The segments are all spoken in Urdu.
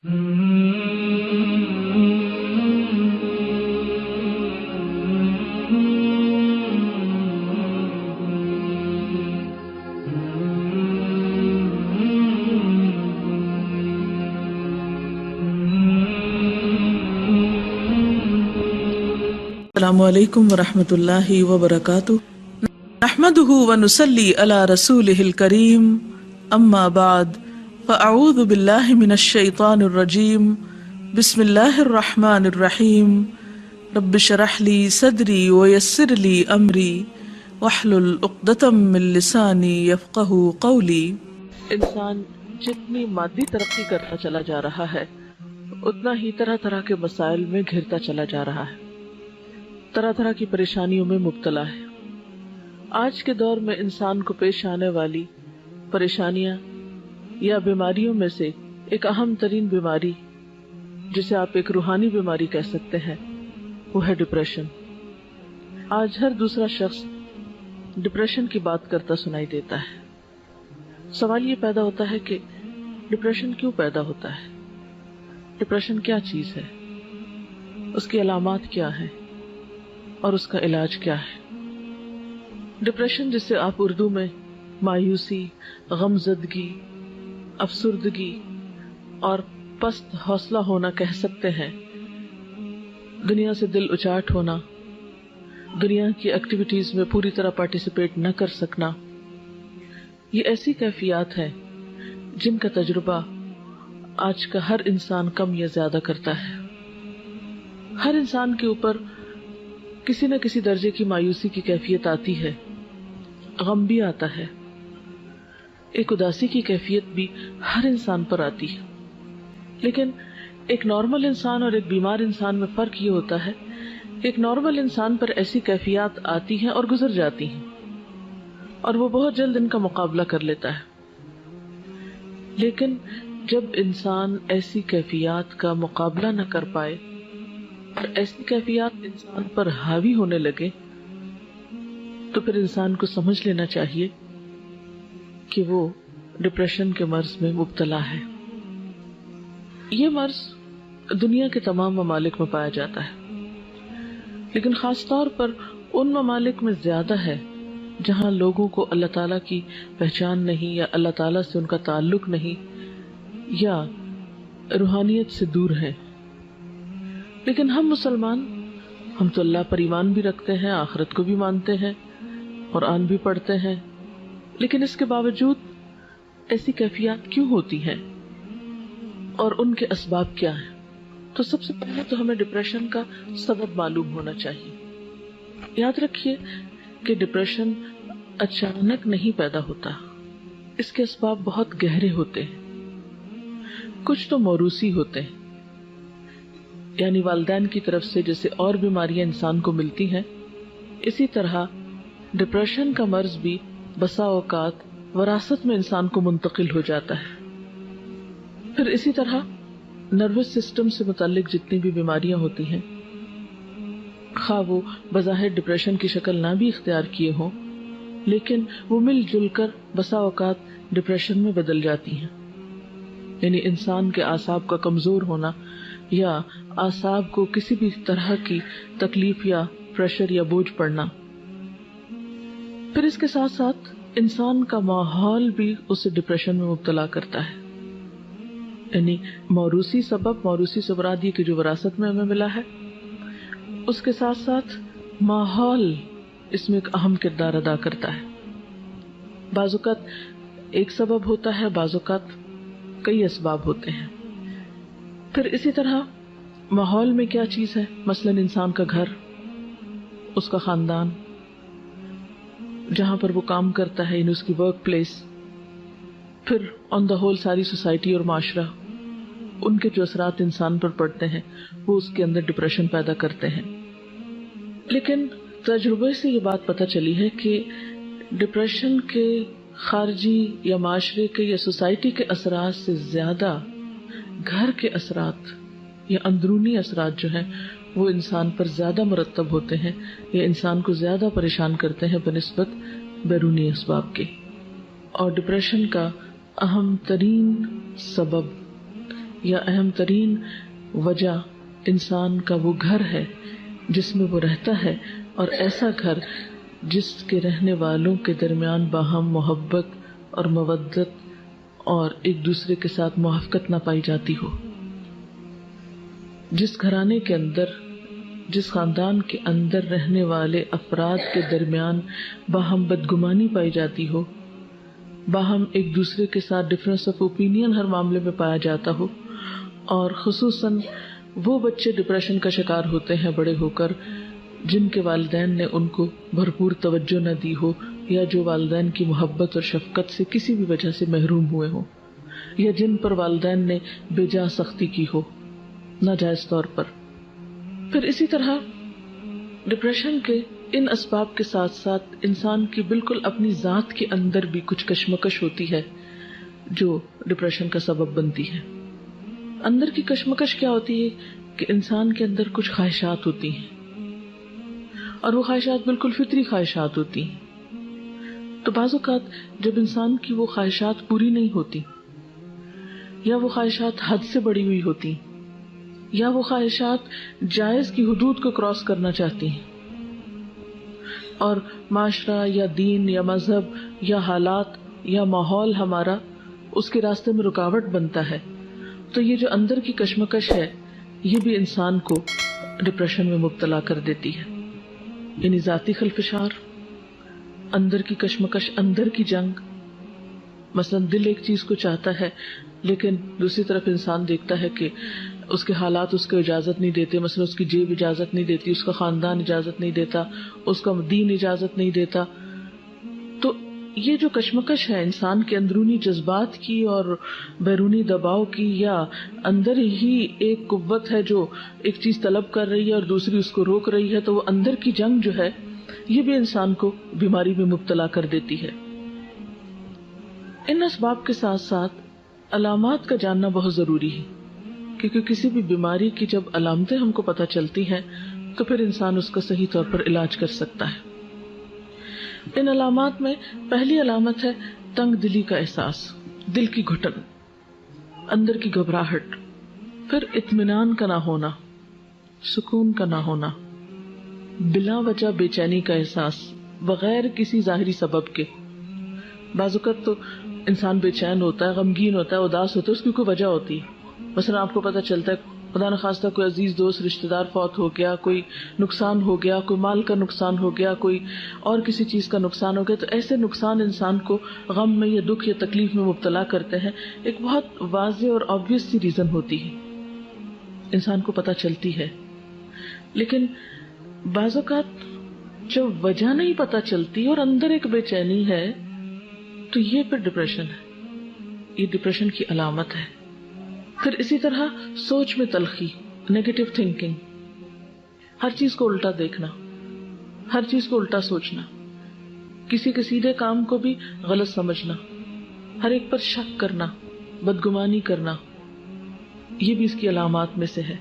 السلام علیکم ورحمۃ اللہ وبرکاتہ، نحمده ونصلی علی رسولہ الکریم، اما بعد فاعوذ باللہ من الشیطان الرجیم، بسم اللہ الرحمن الرحیم، رب اشرح لی صدری ویسر لی امری واحلل عقدۃ من لسانی یفقہوا قولی۔ انسان جتنی مادی ترقی کرتا چلا جا رہا ہے اتنا ہی طرح طرح کے مسائل میں گھرتا چلا جا رہا ہے، طرح طرح کی پریشانیوں میں مبتلا ہے۔ آج کے دور میں انسان کو پیش آنے والی پریشانیاں یا بیماریوں میں سے ایک اہم ترین بیماری، جسے آپ ایک روحانی بیماری کہہ سکتے ہیں، وہ ہے ڈپریشن۔ آج ہر دوسرا شخص ڈپریشن کی بات کرتا سنائی دیتا ہے۔ سوال یہ پیدا ہوتا ہے کہ ڈپریشن کیوں پیدا ہوتا ہے؟ ڈپریشن کیا چیز ہے؟ اس کی علامات کیا ہیں اور اس کا علاج کیا ہے؟ ڈپریشن، جسے آپ اردو میں مایوسی، غمزدگی، افسردگی اور پست حوصلہ ہونا کہہ سکتے ہیں، دنیا سے دل اچاٹ ہونا، دنیا کی ایکٹیویٹیز میں پوری طرح پارٹیسپیٹ نہ کر سکنا، یہ ایسی کیفیات ہیں جن کا تجربہ آج کا ہر انسان کم یا زیادہ کرتا ہے۔ ہر انسان کے اوپر کسی نہ کسی درجے کی مایوسی کی کیفیت آتی ہے، غم بھی آتا ہے، ایک اداسی کی کیفیت بھی ہر انسان پر آتی ہے۔ لیکن ایک نارمل انسان اور ایک بیمار انسان میں فرق یہ ہوتا ہے کہ ایک نارمل انسان پر ایسی کیفیات آتی ہیں اور گزر جاتی ہیں، اور وہ بہت جلد ان کا مقابلہ کر لیتا ہے۔ لیکن جب انسان ایسی کیفیات کا مقابلہ نہ کر پائے اور ایسی کیفیات انسان پر حاوی ہونے لگے، تو پھر انسان کو سمجھ لینا چاہیے کہ وہ ڈپریشن کے مرض میں مبتلا ہے۔ یہ مرض دنیا کے تمام ممالک میں پایا جاتا ہے، لیکن خاص طور پر ان ممالک میں زیادہ ہے جہاں لوگوں کو اللہ تعالیٰ کی پہچان نہیں، یا اللہ تعالیٰ سے ان کا تعلق نہیں، یا روحانیت سے دور ہے۔ لیکن ہم مسلمان، ہم تو اللہ پر ایمان بھی رکھتے ہیں، آخرت کو بھی مانتے ہیں، قرآن بھی پڑھتے ہیں، لیکن اس کے باوجود ایسی کیفیات کیوں ہوتی ہیں اور ان کے اسباب کیا ہیں؟ تو سب سے پہلے تو ہمیں ڈپریشن کا سبب معلوم ہونا چاہیے۔ یاد رکھیے کہ ڈپریشن اچانک نہیں پیدا ہوتا، اس کے اسباب بہت گہرے ہوتے ہیں۔ کچھ تو موروثی ہوتے ہیں، یعنی والدین کی طرف سے جیسے اور بیماریاں انسان کو ملتی ہیں، اسی طرح ڈپریشن کا مرض بھی بسا اوقات وراثت میں انسان کو منتقل ہو جاتا ہے۔ پھر اسی طرح نروس سسٹم سے متعلق جتنی بھی بیماریاں ہوتی ہیں، خواہ وہ بظاہر ڈپریشن کی شکل نہ بھی اختیار کیے ہوں، لیکن وہ مل جل کر بسا اوقات ڈپریشن میں بدل جاتی ہیں۔ یعنی انسان کے اعصاب کا کمزور ہونا، یا اعصاب کو کسی بھی طرح کی تکلیف یا پریشر یا بوجھ پڑنا۔ پھر اس کے ساتھ ساتھ انسان کا ماحول بھی اسے ڈپریشن میں مبتلا کرتا ہے۔ یعنی موروثی سبب، موروثی سے مراد یہ کہ جو وراثت میں ہمیں ملا ہے، اس کے ساتھ ساتھ ماحول اس میں ایک اہم کردار ادا کرتا ہے۔ بعض اوقات ایک سبب ہوتا ہے، بعض اوقات کئی اسباب ہوتے ہیں۔ پھر اسی طرح ماحول میں کیا چیز ہے، مثلا انسان کا گھر، اس کا خاندان، جہاں پر وہ کام کرتا ہے، یعنی اس کی ورک پلیس، پھر آن دا ہول ساری سوسائٹی اور معاشرہ، ان کے جو اثرات انسان پر پڑتے ہیں وہ اس کے اندر ڈپریشن پیدا کرتے ہیں۔ لیکن تجربے سے یہ بات پتہ چلی ہے کہ ڈپریشن کے خارجی یا معاشرے کے یا سوسائٹی کے اثرات سے زیادہ گھر کے اثرات یا اندرونی اثرات جو ہیں وہ انسان پر زیادہ مرتب ہوتے ہیں، یا انسان کو زیادہ پریشان کرتے ہیں بنسبت بیرونی اسباب کے۔ اور ڈپریشن کا اہم ترین سبب یا اہم ترین وجہ انسان کا وہ گھر ہے جس میں وہ رہتا ہے، اور ایسا گھر جس کے رہنے والوں کے درمیان باہم محبت اور مودت اور ایک دوسرے کے ساتھ موافقت نہ پائی جاتی ہو. جس گھرانے کے اندر، جس خاندان کے اندر رہنے والے افراد کے درمیان باہم بدگمانی پائی جاتی ہو، باہم ایک دوسرے کے ساتھ ڈفرینس آف اوپینین ہر معاملے میں پایا جاتا ہو، اور خصوصاً وہ بچے ڈپریشن کا شکار ہوتے ہیں بڑے ہو کر جن کے والدین نے ان کو بھرپور توجہ نہ دی ہو، یا جو والدین کی محبت اور شفقت سے کسی بھی وجہ سے محروم ہوئے ہوں، یا جن پر والدین نے بے جا سختی کی ہو ناجائز طور پر. پھر اسی طرح ڈپریشن کے ان اسباب کے ساتھ ساتھ انسان کی بالکل اپنی ذات کے اندر بھی کچھ کشمکش ہوتی ہے جو ڈپریشن کا سبب بنتی ہے. اندر کی کشمکش کیا ہوتی ہے کہ انسان کے اندر کچھ خواہشات ہوتی ہیں، اور وہ خواہشات بالکل فطری خواہشات ہوتی ہیں. تو بعض اوقات جب انسان کی وہ خواہشات پوری نہیں ہوتی، یا وہ خواہشات حد سے بڑی ہوئی ہوتی، یا وہ خواہشات جائز کی حدود کو کراس کرنا چاہتی ہیں، اور معاشرہ یا دین یا مذہب یا حالات یا ماحول ہمارا اس کے راستے میں رکاوٹ بنتا ہے، تو یہ جو اندر کی کشمکش ہے یہ بھی انسان کو ڈپریشن میں مبتلا کر دیتی ہے. یعنی ذاتی خلفشار، اندر کی کشمکش، اندر کی جنگ. مثلا دل ایک چیز کو چاہتا ہے لیکن دوسری طرف انسان دیکھتا ہے کہ اس کے حالات اس کو اجازت نہیں دیتے، مثلا اس کی جیب اجازت نہیں دیتی، اس کا خاندان اجازت نہیں دیتا، اس کا دین اجازت نہیں دیتا. تو یہ جو کشمکش ہے انسان کے اندرونی جذبات کی اور بیرونی دباؤ کی، یا اندر ہی ایک قوت ہے جو ایک چیز طلب کر رہی ہے اور دوسری اس کو روک رہی ہے، تو وہ اندر کی جنگ جو ہے یہ بھی انسان کو بیماری میں مبتلا کر دیتی ہے. ان اسباب کے ساتھ ساتھ علامات کا جاننا بہت ضروری ہے، کیونکہ کسی بھی بیماری کی جب علامتیں ہم کو پتہ چلتی ہیں تو پھر انسان اس کا صحیح طور پر علاج کر سکتا ہے. ان علامات میں پہلی علامت ہے تنگ دلی کا احساس، دل کی گھٹن، اندر کی گھبراہٹ. پھر اطمینان کا نہ ہونا، سکون کا نہ ہونا، بلا وجہ بے چینی کا احساس بغیر کسی ظاہری سبب کے. بعض اوقات تو انسان بے چین ہوتا ہے، غمگین ہوتا ہے، اداس ہوتا ہے، اس کی کوئی وجہ ہوتی ہے. مثلا آپ کو پتہ چلتا ہے خدا نخواستہ کوئی عزیز دوست رشتہ دار فوت ہو گیا، کوئی نقصان ہو گیا، کوئی مال کا نقصان ہو گیا، کوئی اور کسی چیز کا نقصان ہو گیا، تو ایسے نقصان انسان کو غم میں یا دکھ یا تکلیف میں مبتلا کرتے ہیں. ایک بہت واضح اور آبویس سی ریزن ہوتی ہے، انسان کو پتہ چلتی ہے. لیکن بعض اوقات جب وجہ نہیں پتہ چلتی اور اندر ایک بے چینی ہے تو یہ پھر ڈپریشن ہے، یہ ڈپریشن کی علامت ہے. پھر اسی طرح سوچ میں تلخی، نیگیٹو تھنکنگ، ہر چیز کو الٹا دیکھنا، ہر چیز کو الٹا سوچنا، کسی کے سیدھے کام کو بھی غلط سمجھنا، ہر ایک پر شک کرنا، بدگمانی کرنا، یہ بھی اس کی علامات میں سے ہے.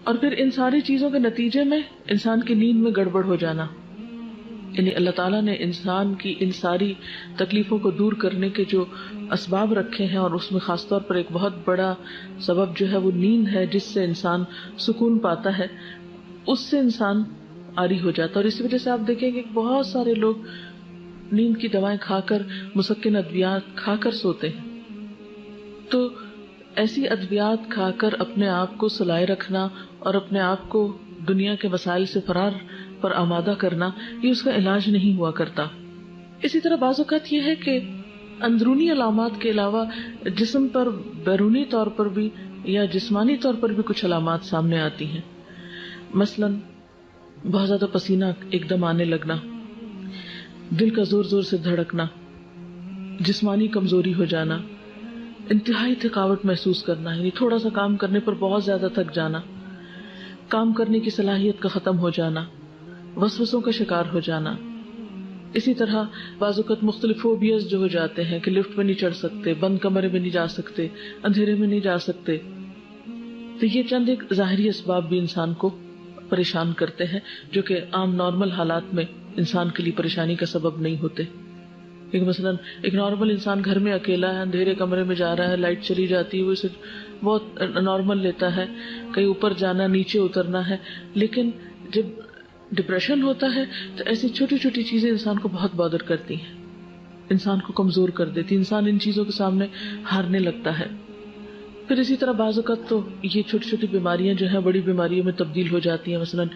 اور پھر ان ساری چیزوں کے نتیجے میں انسان کی نیند میں گڑبڑ ہو جانا. یعنی اللہ تعالیٰ نے انسان کی ان ساری تکلیفوں کو دور کرنے کے جو اسباب رکھے ہیں، اور اس میں خاص طور پر ایک بہت بڑا سبب جو ہے وہ نیند ہے، جس سے انسان سکون پاتا ہے، اس سے انسان عاری ہو جاتا ہے. اور اس وجہ سے آپ دیکھیں کہ بہت سارے لوگ نیند کی دوائیں کھا کر، مسکن ادویات کھا کر سوتے ہیں. تو ایسی ادویات کھا کر اپنے آپ کو سلائے رکھنا اور اپنے آپ کو دنیا کے مسائل سے فرار پر آمادہ کرنا، یہ اس کا علاج نہیں ہوا کرتا. اسی طرح بعض اوقات یہ ہے کہ اندرونی علامات کے علاوہ جسم پر بیرونی طور پر بھی یا جسمانی طور پر بھی کچھ علامات سامنے آتی ہیں. مثلا بہت زیادہ پسینہ ایک دم آنے لگنا، دل کا زور زور سے دھڑکنا، جسمانی کمزوری ہو جانا، انتہائی تھکاوٹ محسوس کرنا، یعنی تھوڑا سا کام کرنے پر بہت زیادہ تھک جانا، کام کرنے کی صلاحیت کا ختم ہو جانا، وسوسوں کا شکار ہو جانا. اسی طرح بعض اوقات مختلف فوبیاز جو ہو جاتے ہیں کہ لفٹ میں نہیں چڑھ سکتے، بند کمرے میں نہیں جا سکتے، اندھیرے میں نہیں جا سکتے. تو یہ چند ایک ظاہری اسباب بھی انسان کو پریشان کرتے ہیں جو کہ عام نارمل حالات میں انسان کے لیے پریشانی کا سبب نہیں ہوتے. ایک مثلاً ایک نارمل انسان گھر میں اکیلا ہے، اندھیرے کمرے میں جا رہا ہے، لائٹ چلی جاتی ہے، وہ اسے بہت نارمل لیتا ہے، کہیں اوپر جانا نیچے اترنا ہے. لیکن جب ڈپریشن ہوتا ہے تو ایسی چھوٹی چھوٹی چیزیں انسان کو بہت بادر کرتی ہیں، انسان کو کمزور کر دیتی، انسان ان چیزوں کے سامنے ہارنے لگتا ہے. پھر اسی طرح بعض اوقات تو یہ چھوٹی چھوٹی بیماریاں جو ہیں بڑی بیماریوں میں تبدیل ہو جاتی ہیں. مثلاً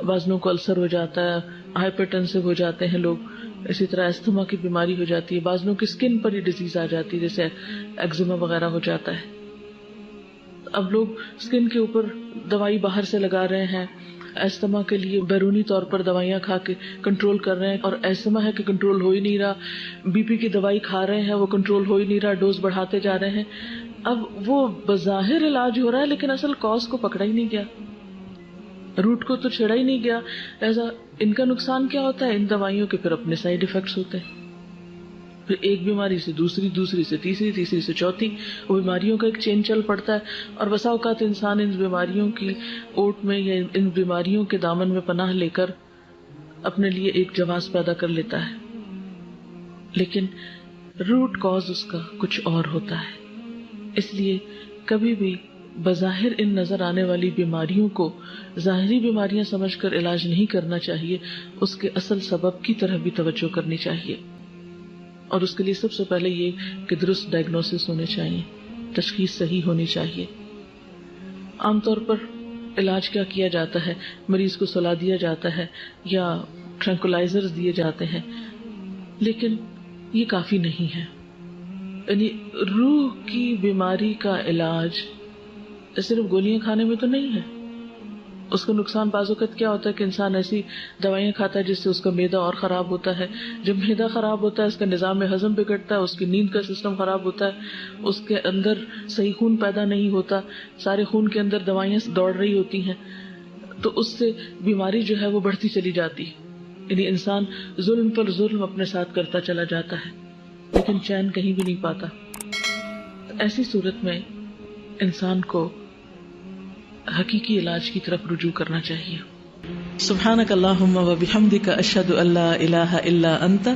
بعضوں کو السر ہو جاتا ہے، ہائپر ٹینسو ہو جاتے ہیں لوگ. اسی طرح استھما کی بیماری ہو جاتی ہے، بعضوں کی اسکن پر ہی ڈیزیز آ جاتی ہے، جیسے ایگزیما وغیرہ ہو جاتا ہے. اب لوگ اسکن کے اوپر دوائی باہر سے لگا رہے ہیں، استھما کے لیے بیرونی طور پر دوائیاں کھا کے کنٹرول کر رہے ہیں، اور استھما ہے کہ کنٹرول ہو ہی نہیں رہا. بی پی کی دوائی کھا رہے ہیں، وہ کنٹرول ہو ہی نہیں رہا، ڈوز بڑھاتے جا رہے ہیں. اب وہ بظاہر علاج ہو رہا ہے لیکن اصل کاز کو پکڑا ہی نہیں گیا، روٹ کو تو چھیڑا ہی نہیں گیا. ایسا ان کا نقصان کیا ہوتا ہے؟ ان دوائیوں کے پھر اپنے سائیڈ ایفیکٹس ہوتے ہیں. پھر ایک بیماری سے دوسری، دوسری سے تیسری، تیسری سے چوتھی، وہ بیماریوں کا ایک چین چل پڑتا ہے. اور بسا اوقات انسان ان بیماریوں کی اوٹ میں یا ان بیماریوں کے دامن میں پناہ لے کر اپنے لیے ایک جواز پیدا کر لیتا ہے، لیکن روٹ کاز اس کا کچھ اور ہوتا ہے. اس لیے کبھی بھی بظاہر ان نظر آنے والی بیماریوں کو ظاہری بیماریاں سمجھ کر علاج نہیں کرنا چاہیے، اس کے اصل سبب کی طرف بھی توجہ کرنی چاہیے. اور اس کے لیے سب سے پہلے یہ کہ درست ڈائگنوسس ہونے چاہیے، تشخیص صحیح ہونی چاہیے. عام طور پر علاج کیا کیا جاتا ہے؟ مریض کو سلا دیا جاتا ہے یا ٹرینکولائزرز دیے جاتے ہیں، لیکن یہ کافی نہیں ہے. یعنی روح کی بیماری کا علاج صرف گولیاں کھانے میں تو نہیں ہے. اس کا نقصان بعض اوقات کیا ہوتا ہے کہ انسان ایسی دوائیاں کھاتا ہے جس سے اس کا معدہ اور خراب ہوتا ہے. جب معدہ خراب ہوتا ہے اس کا نظام ہضم بگڑتا ہے، اس کی نیند کا سسٹم خراب ہوتا ہے، اس کے اندر صحیح خون پیدا نہیں ہوتا، سارے خون کے اندر دوائیاں دوڑ رہی ہوتی ہیں، تو اس سے بیماری جو ہے وہ بڑھتی چلی جاتی ہے. یعنی انسان ظلم پر ظلم اپنے ساتھ کرتا چلا جاتا ہے لیکن چین کہیں بھی نہیں پاتا. ایسی صورت میں انسان کو حقیقی علاج کی طرف رجوع کرنا چاہیے. سبحانک اللہم و بحمدک، اشہد ان لا الہ الا انت،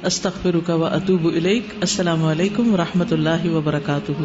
استغفرک و اتوب الیک. السلام علیکم و رحمۃ اللہ وبرکاتہ.